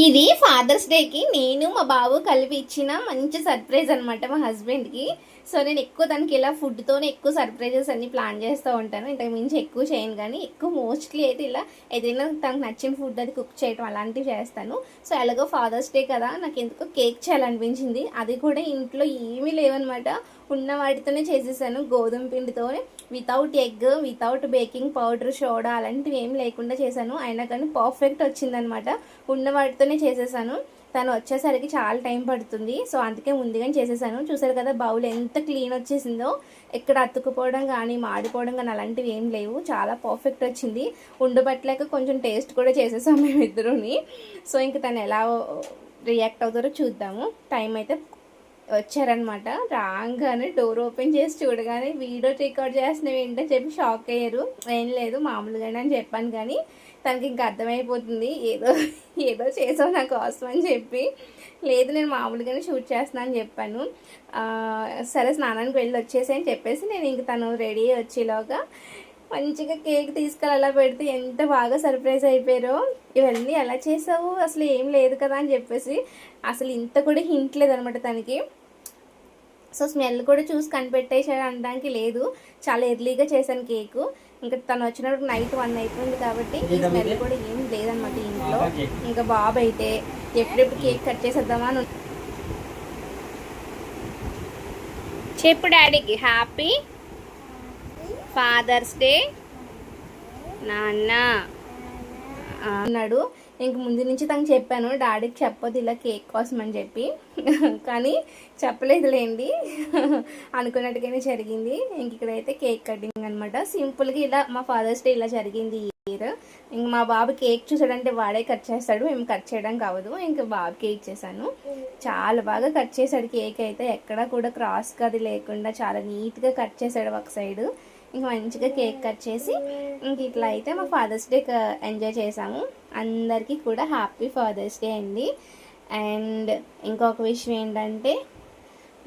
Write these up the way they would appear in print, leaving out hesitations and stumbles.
ఇది ఫాదర్స్ డేకి నేను మా బాబు కలిపి ఇచ్చిన మంచి సర్ప్రైజ్ అనమాట మా హస్బెండ్కి. సో నేను ఎక్కువ తనకి ఇలా ఫుడ్తోనే ఎక్కువ సర్ప్రైజెస్ అన్ని ప్లాన్ చేస్తూ ఉంటాను. ఇంతకు మించి ఎక్కువ చేయను, కానీ ఎక్కువ మోస్ట్లీ అయితే ఇలా ఏదైనా తనకు నచ్చిన ఫుడ్ అది కుక్ చేయడం అలాంటివి చేస్తాను. సో ఎలాగో ఫాదర్స్ డే కదా, నాకు ఎందుకో కేక్ చేయాలనిపించింది. అది కూడా ఇంట్లో ఏమీ లేవన్నమాట, ఉన్న వాటితోనే చేసేసాను. గోధుమ పిండితో without egg, without baking powder, soda అలాంటివి ఏం లేకుండా చేశాను. అయినా కానీ పర్ఫెక్ట్ వచ్చిందనమాట. ఉన్న వాటితోనే చేసేసాను. తను వచ్చేసరికి చాలా టైం పడుతుంది, సో అందుకే ముందుగానే చేసేసాను. చూసారు కదా బౌల్ ఎంత క్లీన్ వచ్చేసిందో, ఎక్కడ అతుక్కుపోవడం కానీ మాడిపోవడం కానీ అలాంటివి ఏం లేవు. చాలా పర్ఫెక్ట్ వచ్చింది. ఉండబట్టలేక కొంచెం టేస్ట్ కూడా చేసేసాం మేమిద్దరుని. సో ఇంక తను ఎలా రియాక్ట్ అవుతారో చూద్దాము. టైం అయితే వచ్చారనమాట. రాగానే డోర్ ఓపెన్ చేసి చూడగానే వీడియో రికార్డ్ చేస్తున్నావు ఏంటని చెప్పి షాక్ అయ్యారు. ఏం లేదు మామూలుగానే అని చెప్పాను, కానీ తనకి ఇంకా అర్థమైపోతుంది ఏదో ఏదో చేసావు నా కోసం అని చెప్పి. లేదు నేను మామూలుగానే షూట్ చేస్తున్నాను అని చెప్పాను. సరే స్నానానికి వెళ్ళి వచ్చేసి అని చెప్పేసి నేను ఇంక తను రెడీ వచ్చేలోగా మంచిగా కేక్ తీసుకెళ్ళి అలా పెడితే ఎంత బాగా సర్ప్రైజ్ అయిపోయారో. ఇవన్నీ ఎలా చేసావు, అసలు ఏం లేదు కదా అని చెప్పేసి అసలు ఇంత కూడా హింట్ లేదనమాట తనకి. సో స్మెల్ కూడా చూసి కనిపెట్టేసాడు అనడానికి లేదు, చాలా ఎర్లీగా చేశాను కేకు. ఇంకా తను వచ్చినప్పుడు నైట్ 1 అయిపోయింది కాబట్టి ఈ స్మెల్ కూడా ఏం లేదనమాట ఇంట్లో. ఇంకా బాబు అయితే ఎప్పుడెప్పుడు కేక్ కట్ చేసేద్దామా అని చెప్పు డాడీకి హ్యాపీ ఫాదర్స్ డే నాన్న అన్నాడు. ఇంక ముందు నుంచి తనకు చెప్పాను డాడీకి చెప్పొద్దు ఇలా కేక్ కోసం అని చెప్పి, కానీ చెప్పలేదులేండి, అనుకున్నట్టుగానే జరిగింది. ఇంక ఇక్కడైతే కేక్ కటింగ్ అనమాట. సింపుల్గా ఇలా మా ఫాదర్స్ డే ఇలా జరిగింది ఈ ఇయర్. ఇంక మా బాబు కేక్ చూసాడంటే వాడే కట్ చేస్తాడు, మేము కట్ చేయడం కావదు. ఇంక బాబుకి ఇచ్చేసాను. చాలా బాగా కట్ చేశాడు కేక్ అయితే, ఎక్కడా కూడా క్రాస్గా అది లేకుండా చాలా నీట్గా కట్ చేశాడు ఒక సైడు. ఇంకా మంచిగా కేక్ కట్ చేసి ఇంక ఇట్లా అయితే మా ఫాదర్స్ డే ఎంజాయ్ చేసాము. అందరికీ కూడా హ్యాపీ ఫాదర్స్ డే అండి. అండ్ ఇంకొక విషయం ఏంటంటే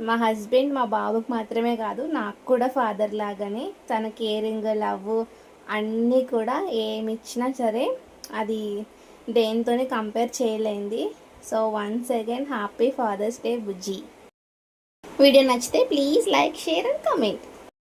మా హస్బెండ్ మా బాబుకి మాత్రమే కాదు నాకు కూడా ఫాదర్ లాగానే, తన కేరింగ్ లవ్ అన్నీ కూడా ఏమి ఇచ్చినా సరే అది దేనితోనే కంపేర్ చేయలేంది. So once again happy father's day బుజ్జి. వీడియో నచ్చితే please like, share and comment.